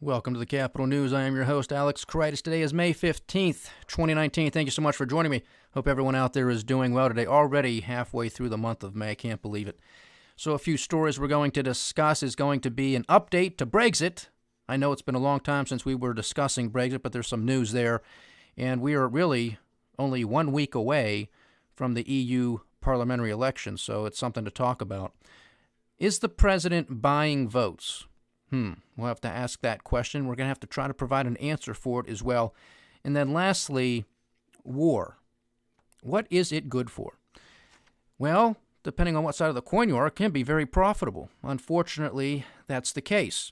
Welcome to the Capital News. I am your host, Alex Kreitis. Today is May 15th, 2019. Thank you so much for joining me. Hope everyone out there is doing well today. Already halfway through the month of May. I can't believe it. So a few stories we're going to discuss is going to be an update to Brexit. I know it's been a long time since we were discussing Brexit, but there's some news there. And we are really only 1 week away from the EU parliamentary elections, so it's something to talk about. Is the president buying votes? We'll have to ask that question. We're going to have to try to provide an answer for it as well. And then lastly, war. What is it good for? Well, depending on what side of the coin you are, it can be very profitable. Unfortunately, that's the case.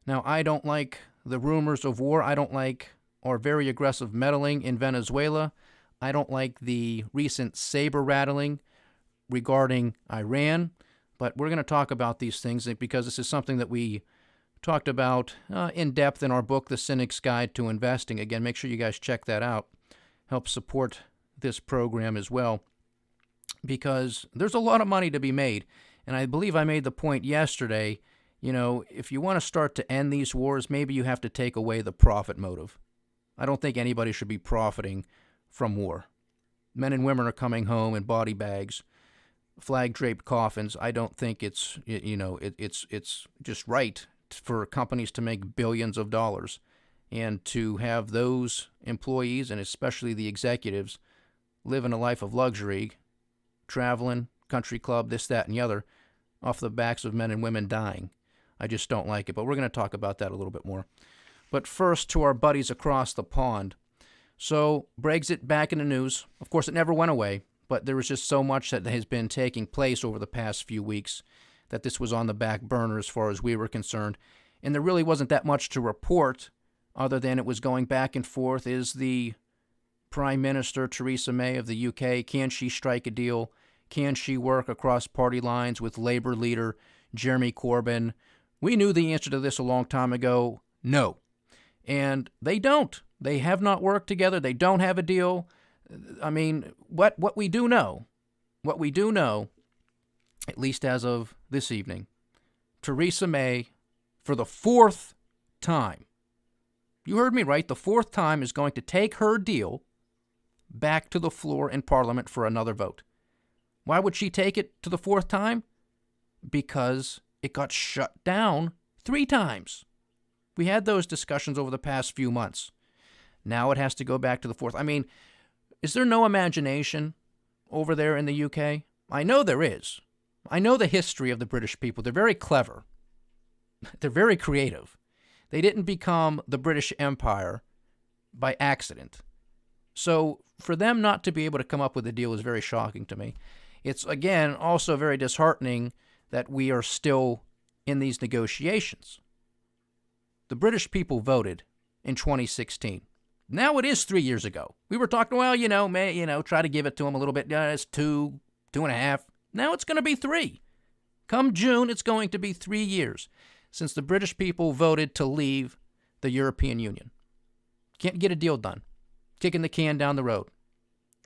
Now, I don't like the rumors of war. I don't like our very aggressive meddling in Venezuela. I don't like the recent sabre rattling regarding Iran. But we're going to talk about these things because this is something that we talked about in depth in our book, The Cynic's Guide to Investing. Again, make sure you guys check that out. Help support this program as well, because there's a lot of money to be made. And I believe I made the point yesterday, if you want to start to end these wars, maybe you have to take away the profit motive. I don't think anybody should be profiting from war. Men and women are coming home in body bags, flag-draped coffins. I don't think it's just right for companies to make billions of dollars and to have those employees, and especially the executives, living a life of luxury, traveling, country club, this, that, and the other, off the backs of men and women dying. I just don't like it, but we're going to talk about that a little bit more. But first, to our buddies across the pond. So, Brexit back in the news. Of course, it never went away, but there was just so much that has been taking place over the past few weeks that this was on the back burner as far as we were concerned. And there really wasn't that much to report other than it was going back and forth. Is the Prime Minister, Theresa May of the UK, can she strike a deal? Can she work across party lines with Labour leader Jeremy Corbyn? We knew the answer to this a long time ago. No. And they don't. They have not worked together. They don't have a deal. I mean, what we do know, at least as of this evening, Theresa May, for the fourth time, you heard me right, the fourth time, is going to take her deal back to the floor in Parliament for another vote. Why would she take it to the fourth time? Because it got shut down 3 times. We had those discussions over the past few months. Now it has to go back to the fourth. I mean, is there no imagination over there in the UK? I know there is. I know the history of the British people. They're very clever. They're very creative. They didn't become the British Empire by accident. So for them not to be able to come up with a deal is very shocking to me. It's, again, also very disheartening that we are still in these negotiations. The British people voted in 2016. Now it is 3 years ago. We were talking, try to give it to them a little bit. It's 2.5. Now it's going to be 3. Come June, it's going to be 3 years since the British people voted to leave the European Union. Can't get a deal done. Kicking the can down the road.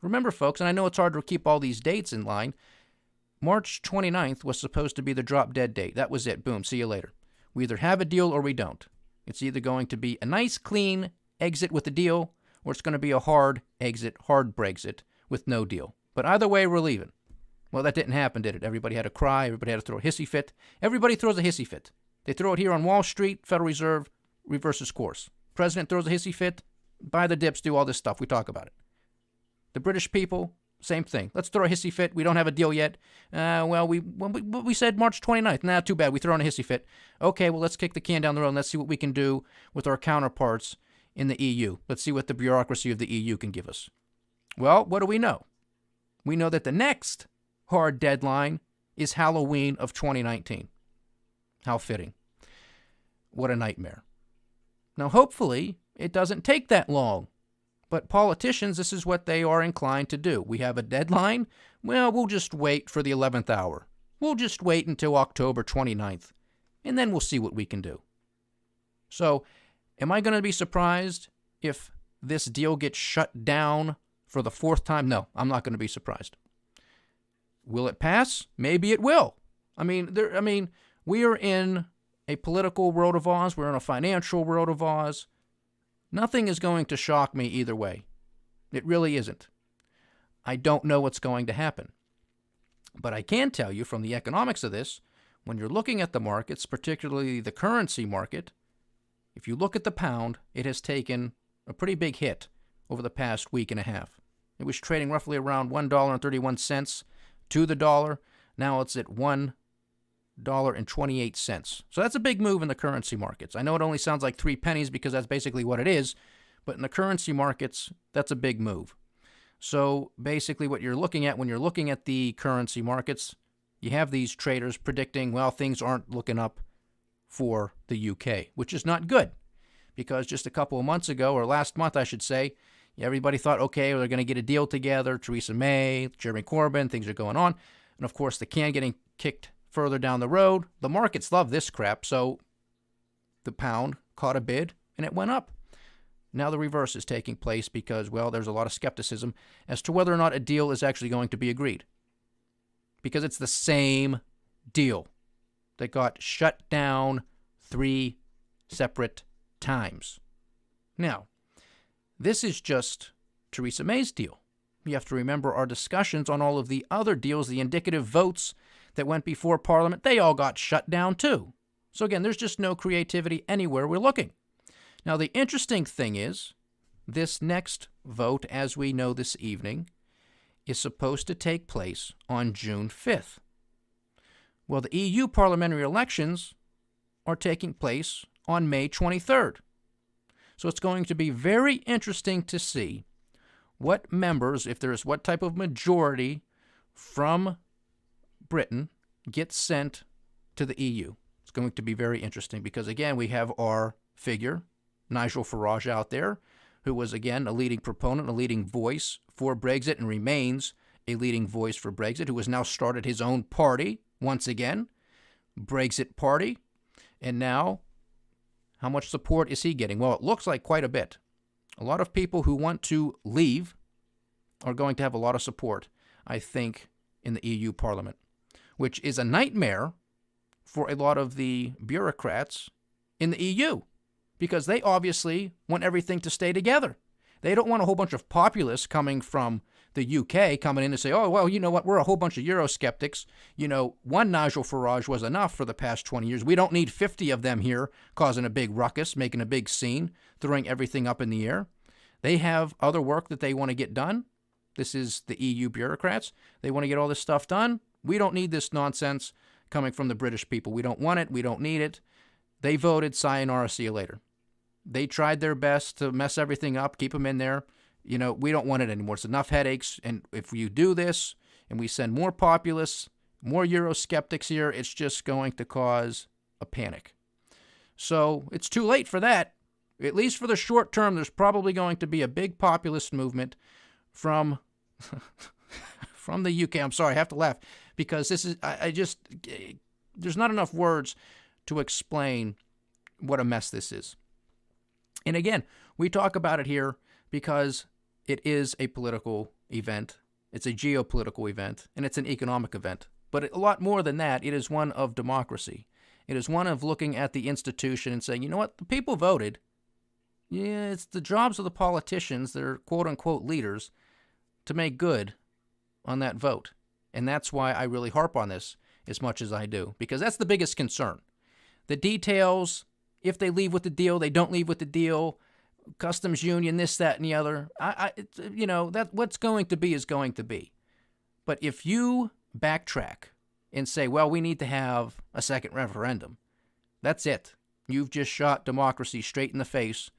Remember, folks, and I know it's hard to keep all these dates in line, March 29th was supposed to be the drop-dead date. That was it. Boom, see you later. We either have a deal or we don't. It's either going to be a nice, clean exit with a deal, or it's going to be a hard exit, hard Brexit with no deal. But either way, we're leaving. Well, that didn't happen, did it? Everybody had to cry. Everybody had to throw a hissy fit. Everybody throws a hissy fit. They throw it here on Wall Street. Federal Reserve reverses course. President throws a hissy fit. Buy the dips, do all this stuff. We talk about it. The British people, same thing. Let's throw a hissy fit. We don't have a deal yet. We said March 29th. Nah, too bad. We throw in a hissy fit. Okay, well, let's kick the can down the road and let's see what we can do with our counterparts in the EU. Let's see what the bureaucracy of the EU can give us. Well, what do we know? We know that the next hard deadline is Halloween of 2019. How fitting. What a nightmare. Now, hopefully, it doesn't take that long. But politicians, this is what they are inclined to do. We have a deadline. Well, we'll just wait for the 11th hour. We'll just wait until October 29th, and then we'll see what we can do. So, am I going to be surprised if this deal gets shut down for the 4th time? No, I'm not going to be surprised. Will it pass? Maybe it will. We are in a political world of Oz. We're in a financial world of Oz. Nothing is going to shock me either way. It really isn't. I don't know what's going to happen. But I can tell you from the economics of this, when you're looking at the markets, particularly the currency market, if you look at the pound, it has taken a pretty big hit over the past week and a half. It was trading roughly around $1.31 to the dollar. Now it's at $1.28. So that's a big move in the currency markets. I know it only sounds like 3 pennies because that's basically what it is, but in the currency markets, that's a big move. So basically what you're looking at when you're looking at the currency markets, you have these traders predicting, well, things aren't looking up for the UK, which is not good because just a couple of months ago, or last month, I should say, everybody thought, okay, they're going to get a deal together. Theresa May, Jeremy Corbyn, things are going on. And of course, the can getting kicked further down the road. The markets love this crap, so the pound caught a bid and it went up. Now the reverse is taking place because, well, there's a lot of skepticism as to whether or not a deal is actually going to be agreed. Because it's the same deal that got shut down 3 separate times. Now, this is just Theresa May's deal. You have to remember our discussions on all of the other deals, the indicative votes that went before Parliament, they all got shut down too. So again, there's just no creativity anywhere we're looking. Now, the interesting thing is, this next vote, as we know this evening, is supposed to take place on June 5th. Well, the EU parliamentary elections are taking place on May 23rd. So it's going to be very interesting to see what members, if there is what type of majority from Britain gets sent to the EU. It's going to be very interesting because, again, we have our figure, Nigel Farage, out there, who was, again, a leading proponent, a leading voice for Brexit and remains a leading voice for Brexit, who has now started his own party, once again, Brexit Party. And now, how much support is he getting? Well, it looks like quite a bit. A lot of people who want to leave are going to have a lot of support, I think, in the EU Parliament, which is a nightmare for a lot of the bureaucrats in the EU, because they obviously want everything to stay together. They don't want a whole bunch of populists coming from the UK coming in and say, oh, well, you know what, we're a whole bunch of Eurosceptics. You know, one Nigel Farage was enough for the past 20 years. We don't need 50 of them here causing a big ruckus, making a big scene, throwing everything up in the air. They have other work that they want to get done. This is the EU bureaucrats. They want to get all this stuff done. We don't need this nonsense coming from the British people. We don't want it. We don't need it. They voted, sayonara, see you later. They tried their best to mess everything up, keep them in there. You know, we don't want it anymore. It's enough headaches. And if you do this and we send more populists, more Eurosceptics here, it's just going to cause a panic. So it's too late for that. At least for the short term, there's probably going to be a big populist movement from from the UK. I'm sorry, I have to laugh because this is, there's not enough words to explain what a mess this is. And again, we talk about it here because it is a political event. It's a geopolitical event, and it's an economic event. But a lot more than that, it is one of democracy. It is one of looking at the institution and saying, you know what, the people voted. Yeah, it's the jobs of the politicians, their quote-unquote leaders, to make good on that vote. And that's why I really harp on this as much as I do, because that's the biggest concern. The details, if they leave with the deal, they don't leave with the deal, customs union, this, that, and the other. That what's going to be is going to be. But if you backtrack and say, well, we need to have a second referendum, that's it. You've just shot democracy straight in the face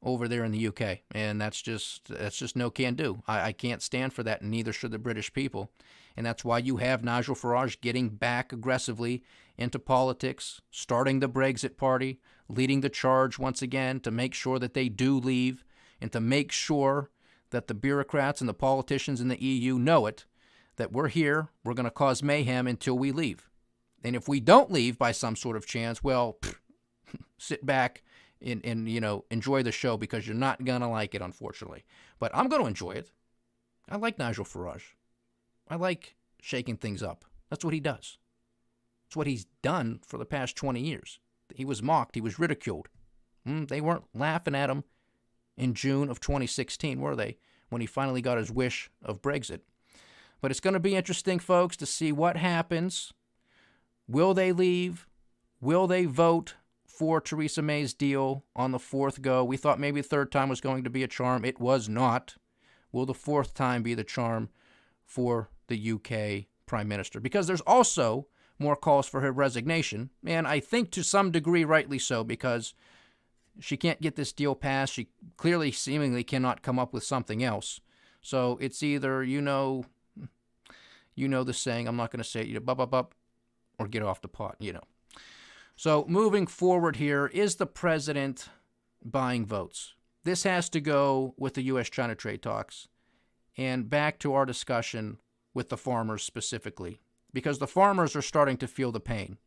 over there in the UK, and that's just no can do. I can't stand for that, and neither should the British people. And that's why you have Nigel Farage getting back aggressively into politics, starting the Brexit Party, leading the charge once again to make sure that they do leave and to make sure that the bureaucrats and the politicians in the EU know it, that we're here, we're going to cause mayhem until we leave. And if we don't leave by some sort of chance, well, sit back and enjoy the show because you're not going to like it, unfortunately. But I'm going to enjoy it. I like Nigel Farage. I like shaking things up. That's what he does. It's what he's done for the past 20 years. He was mocked. He was ridiculed. They weren't laughing at him in June of 2016, were they, when he finally got his wish of Brexit? But it's going to be interesting, folks, to see what happens. Will they leave? Will they vote for Theresa May's deal on the fourth go? We thought maybe the third time was going to be a charm. It was not. Will the fourth time be the charm for the UK Prime Minister? Because there's also more calls for her resignation, and I think to some degree rightly so, because she can't get this deal passed. She clearly, seemingly cannot come up with something else. So it's either, you know the saying, I'm not going to say it, bup, or get off the pot, So moving forward here, is the president buying votes? This has to go with the U.S.-China trade talks and back to our discussion with the farmers specifically, because the farmers are starting to feel the pain.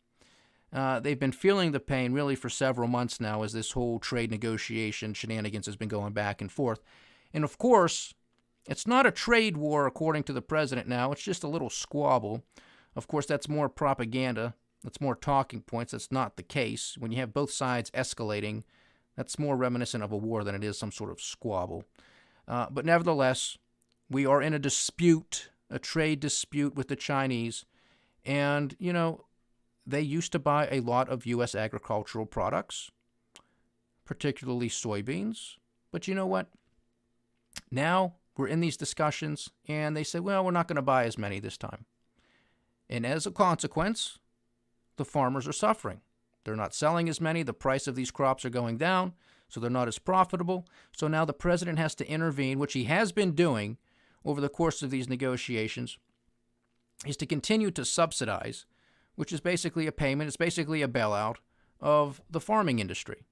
They've been feeling the pain really for several months now as this whole trade negotiation shenanigans has been going back and forth. And of course, it's not a trade war according to the president now. It's just a little squabble. Of course, that's more propaganda. That's more talking points. That's not the case. When you have both sides escalating, that's more reminiscent of a war than it is some sort of squabble. But nevertheless, we are in a dispute, a trade dispute with the Chinese. And, they used to buy a lot of U.S. agricultural products, particularly soybeans. But you know what? Now we're in these discussions, and they say, well, we're not going to buy as many this time. And as a consequence, the farmers are suffering. They're not selling as many. The price of these crops are going down, so they're not as profitable. So now the president has to intervene, which he has been doing over the course of these negotiations, is to continue to subsidize, which is basically a payment. It's basically a bailout of the farming industry.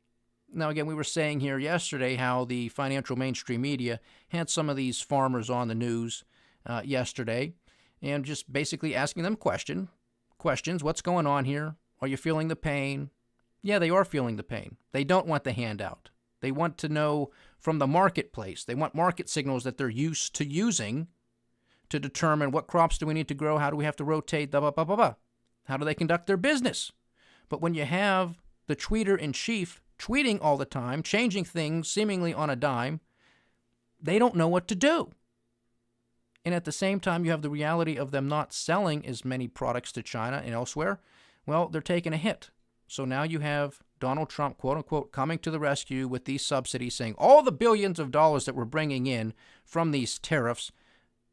Now, again, we were saying here yesterday how the financial mainstream media had some of these farmers on the news yesterday and just basically asking them questions. What's going on here? Are you feeling the pain? Yeah, they are feeling the pain. They don't want the handout. They want to know from the marketplace. They want market signals that they're used to using to determine what crops do we need to grow, how do we have to rotate, How do they conduct their business? But when you have the tweeter-in-chief tweeting all the time, changing things seemingly on a dime, they don't know what to do. And at the same time, you have the reality of them not selling as many products to China and elsewhere. Well, they're taking a hit. So now you have Donald Trump, quote-unquote, coming to the rescue with these subsidies, saying all the billions of dollars that we're bringing in from these tariffs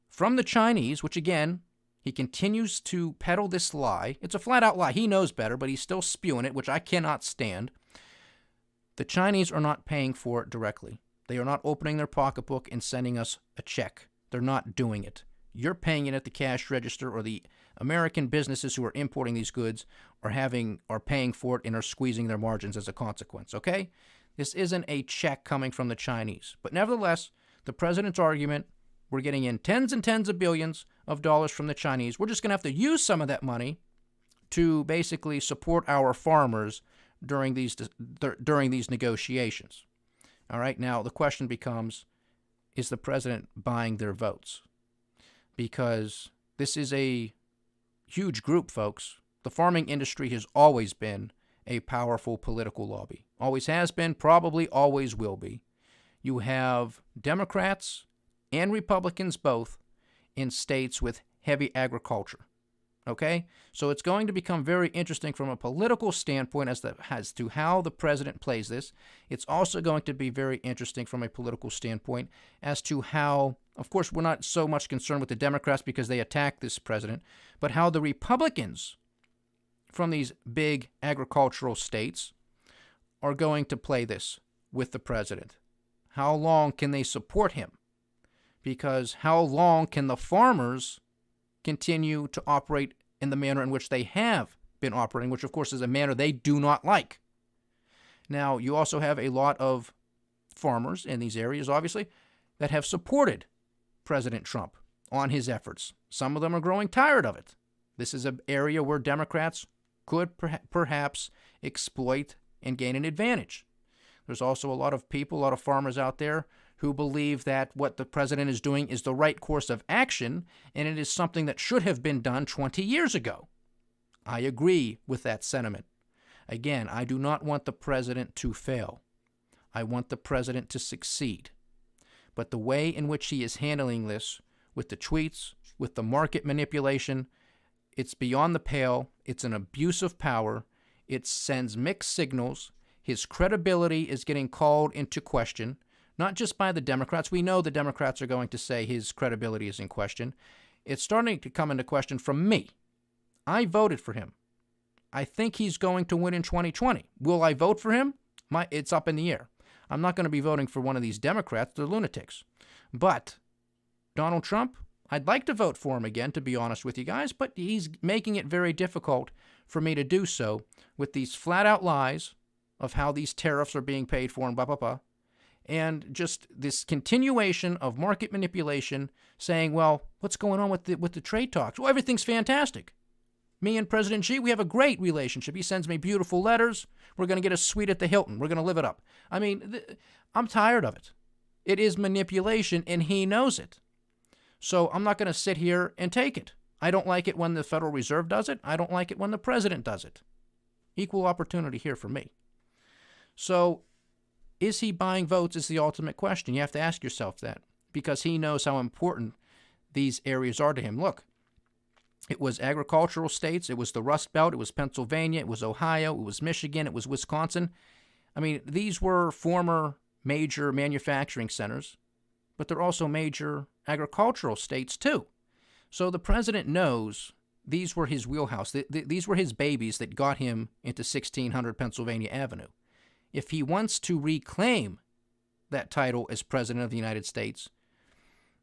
from the Chinese, which again, he continues to peddle this lie. It's a flat-out lie. He knows better, but he's still spewing it, which I cannot stand. The Chinese are not paying for it directly. They are not opening their pocketbook and sending us a check. They're not doing it. You're paying it at the cash register, or the American businesses who are importing these goods are paying for it and are squeezing their margins as a consequence, okay? This isn't a check coming from the Chinese. But nevertheless, the president's argument, we're getting in tens and tens of billions of dollars from the Chinese. We're just going to have to use some of that money to basically support our farmers during these negotiations. All right, now the question becomes, is the president buying their votes? Because this is a huge group, folks. The farming industry has always been a powerful political lobby. Always has been, probably always will be. You have Democrats and Republicans both in states with heavy agriculture. Okay? So it's going to become very interesting from a political standpoint as to how the president plays this. It's also going to be very interesting from a political standpoint as to how, of course, we're not so much concerned with the Democrats because they attack this president, but how the Republicans from these big agricultural states are going to play this with the president. How long can they support him? Because how long can the farmers continue to operate in the manner in which they have been operating, which of course is a manner they do not like. Now, you also have a lot of farmers in these areas, obviously, that have supported President Trump on his efforts. Some of them are growing tired of it. This is an area where Democrats could perhaps exploit and gain an advantage. There's also a lot of people, a lot of farmers out there who believe that what the president is doing is the right course of action, and it is something that should have been done 20 years ago. I agree with that sentiment. Again, I do not want the president to fail. I want the president to succeed. But the way in which he is handling this, with the tweets, with the market manipulation, it's beyond the pale. It's an abuse of power. It sends mixed signals. His credibility is getting called into question, not just by the Democrats. We know the Democrats are going to say his credibility is in question. It's starting to come into question from me. I voted for him. I think he's going to win in 2020. Will I vote for him? It's up in the air. I'm not going to be voting for one of these Democrats. They're lunatics. But Donald Trump, I'd like to vote for him again, to be honest with you guys, but he's making it very difficult for me to do so with these flat-out lies of how these tariffs are being paid for and blah, blah, blah, and just this continuation of market manipulation saying, well, what's going on with the trade talks? Well, everything's fantastic. Me and President Xi, we have a great relationship. He sends me beautiful letters. We're going to get a suite at the Hilton. We're going to live it up. I mean, I'm tired of it. It is manipulation, and he knows it. So I'm not going to sit here and take it. I don't like it when the Federal Reserve does it. I don't like it when the president does it. Equal opportunity here for me. So is he buying votes is the ultimate question. You have to ask yourself that, because he knows how important these areas are to him. Look, it was agricultural states. It was the Rust Belt. It was Pennsylvania. It was Ohio. It was Michigan. It was Wisconsin. I mean, these were former major manufacturing centers, but they're also major agricultural states too. So the president knows these were his wheelhouse. These were his babies that got him into 1600 Pennsylvania Avenue. If he wants to reclaim that title as president of the United States,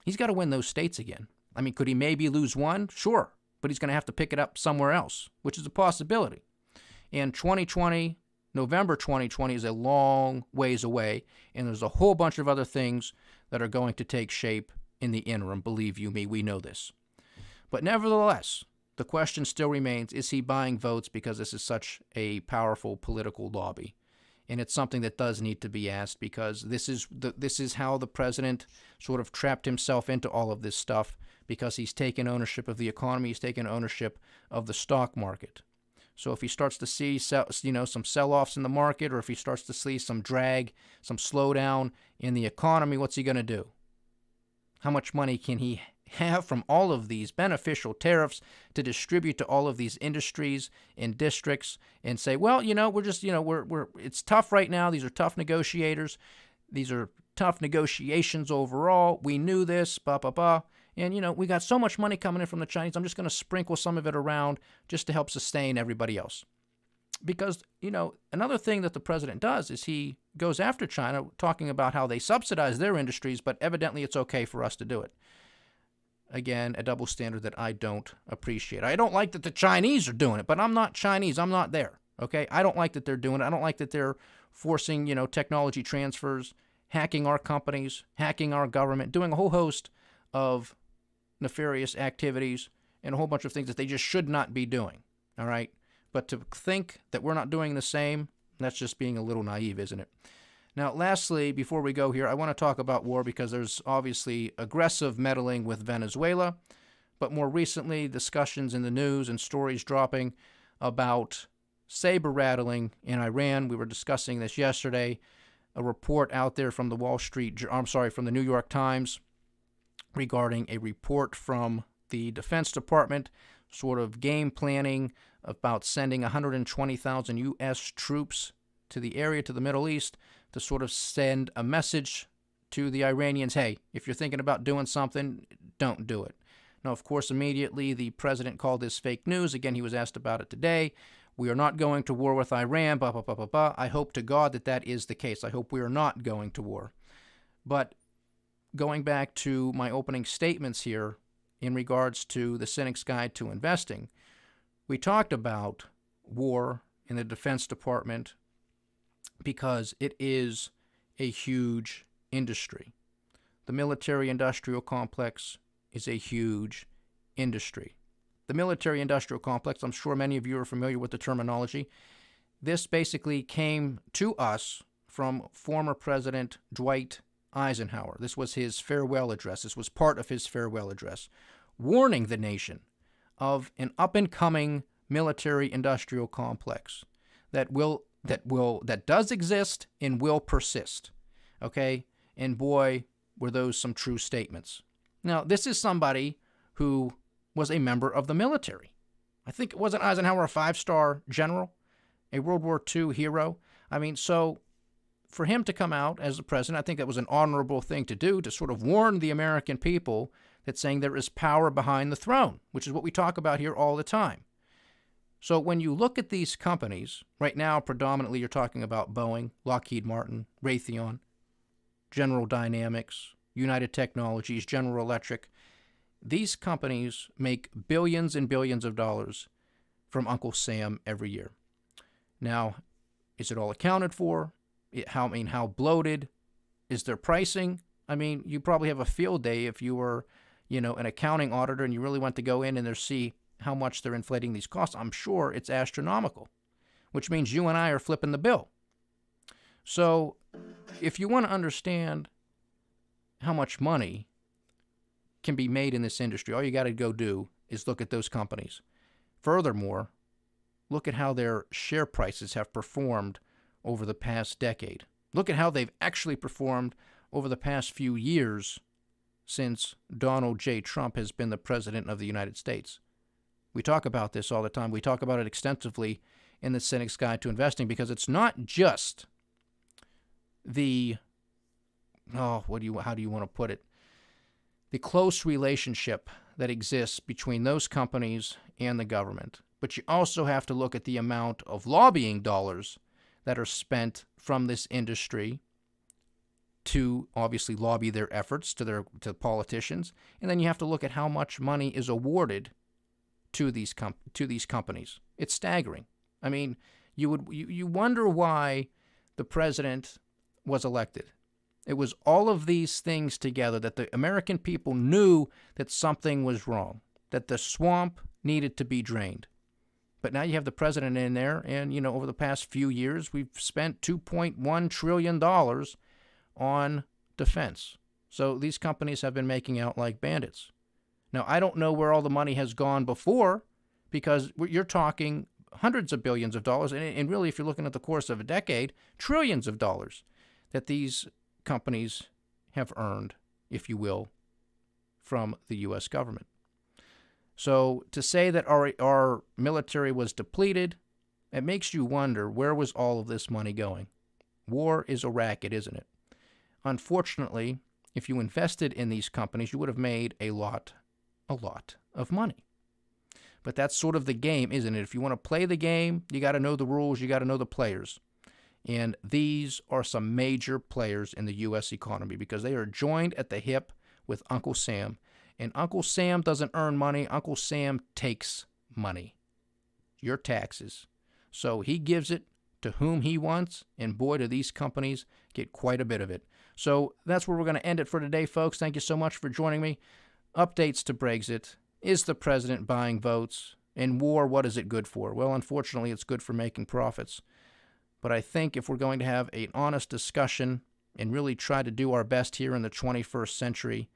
he's got to win those states again. I mean, could he maybe lose one? Sure. But he's going to have to pick it up somewhere else, which is a possibility. And 2020, November 2020 is a long ways away, and there's a whole bunch of other things that are going to take shape in the interim. Believe you me, we know this. But nevertheless, the question still remains, is he buying votes because this is such a powerful political lobby? And it's something that does need to be asked, because this is how the president sort of trapped himself into all of this stuff, because he's taken ownership of the economy, he's taken ownership of the stock market. So if he starts to see some sell-offs in the market, or if he starts to see some drag, some slowdown in the economy, what's he going to do? How much money can he have from all of these beneficial tariffs to distribute to all of these industries and districts and say, well, we're just, it's tough right now. These are tough negotiators. These are tough negotiations overall. We knew this, blah, blah, blah. And, we got so much money coming in from the Chinese, I'm just going to sprinkle some of it around just to help sustain everybody else. Because, another thing that the president does is he goes after China, talking about how they subsidize their industries, but evidently it's okay for us to do it. Again, a double standard that I don't appreciate. I don't like that the Chinese are doing it, but I'm not Chinese. I'm not there, okay? I don't like that they're doing it. I don't like that they're forcing, technology transfers, hacking our companies, hacking our government, doing a whole host of nefarious activities and a whole bunch of things that they just should not be doing, all right? But to think that we're not doing the same, that's just being a little naive, isn't it? Now, lastly, before we go here, I want to talk about war, because there's obviously aggressive meddling with Venezuela, but more recently, discussions in the news and stories dropping about saber rattling in Iran. We were discussing this yesterday. A report out there from the from the New York Times, regarding a report from the Defense Department, sort of game planning about sending 120,000 U.S. troops to the area, to the Middle East, to sort of send a message to the Iranians, hey, if you're thinking about doing something, don't do it. Now, of course, immediately the president called this fake news. Again, he was asked about it today. We are not going to war with Iran, blah, blah, blah, blah, blah. I hope to God that is the case. I hope we are not going to war. But going back to my opening statements here in regards to the Cynic's Guide to Investing, we talked about war in the Defense Department because it is a huge industry. The military-industrial complex is a huge industry. The military-industrial complex, I'm sure many of you are familiar with the terminology. This basically came to us from former President Dwight Eisenhower. This was his farewell address. This was part of his farewell address, warning the nation of an up-and-coming military-industrial complex that does exist and will persist. Okay? And boy, were those some true statements. Now, this is somebody who was a member of the military. I think it wasn't Eisenhower a 5-star general, a World War II hero. I mean, so for him to come out as the president, I think that was an honorable thing to do, to sort of warn the American people that saying there is power behind the throne, which is what we talk about here all the time. So when you look at these companies, right now predominantly you're talking about Boeing, Lockheed Martin, Raytheon, General Dynamics, United Technologies, General Electric. These companies make billions and billions of dollars from Uncle Sam every year. Now, is it all accounted for? How bloated is their pricing? I mean, you probably have a field day if you were, an accounting auditor and you really want to go in and see how much they're inflating these costs. I'm sure it's astronomical, which means you and I are flipping the bill. So if you want to understand how much money can be made in this industry, all you got to go do is look at those companies. Furthermore, look at how their share prices have performed over the past decade. Look at how they've actually performed over the past few years since Donald J. Trump has been the president of the United States. We talk about this all the time. We talk about it extensively in the Cynic's Guide to Investing, because it's not just the, how do you want to put it? The close relationship that exists between those companies and the government. But you also have to look at the amount of lobbying dollars that are spent from this industry to obviously lobby their efforts to politicians. And then you have to look at how much money is awarded to these companies. It's staggering. I mean, you wonder why the president was elected. It was all of these things together that the American people knew that something was wrong, that the swamp needed to be drained. But now you have the president in there, and, over the past few years, we've spent $2.1 trillion on defense. So these companies have been making out like bandits. Now, I don't know where all the money has gone before, because you're talking hundreds of billions of dollars, and really, if you're looking at the course of a decade, trillions of dollars that these companies have earned, if you will, from the U.S. government. So to say that our military was depleted, it makes you wonder, where was all of this money going? War is a racket, isn't it? Unfortunately, if you invested in these companies, you would have made a lot of money. But that's sort of the game, isn't it? If you want to play the game, you got to know the rules, you got to know the players. And these are some major players in the U.S. economy, because they are joined at the hip with Uncle Sam. And Uncle Sam doesn't earn money. Uncle Sam takes money, your taxes. So he gives it to whom he wants, and boy, do these companies get quite a bit of it. So that's where we're going to end it for today, folks. Thank you so much for joining me. Updates to Brexit. Is the president buying votes? And war, what is it good for? Well, unfortunately, it's good for making profits. But I think if we're going to have an honest discussion and really try to do our best here in the 21st century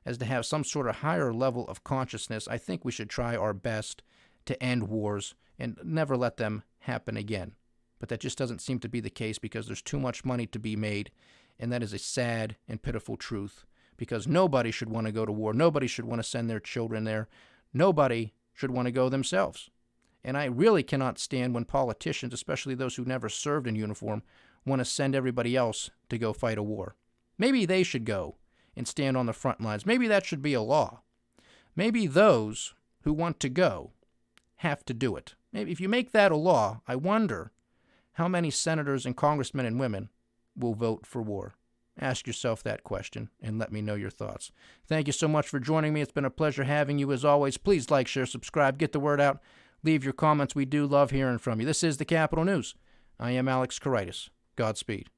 as to have some sort of higher level of consciousness, I think we should try our best to end wars and never let them happen again. But that just doesn't seem to be the case, because there's too much money to be made, and that is a sad and pitiful truth, because nobody should want to go to war. Nobody should want to send their children there. Nobody should want to go themselves. And I really cannot stand when politicians, especially those who never served in uniform, want to send everybody else to go fight a war. Maybe they should go and stand on the front lines. Maybe that should be a law. Maybe those who want to go have to do it. Maybe if you make that a law, I wonder how many senators and congressmen and women will vote for war. Ask yourself that question and let me know your thoughts. Thank you so much for joining me. It's been a pleasure having you as always. Please like, share, subscribe, get the word out. Leave your comments. We do love hearing from you. This is the Capital News. I am Alex Koritis. Godspeed.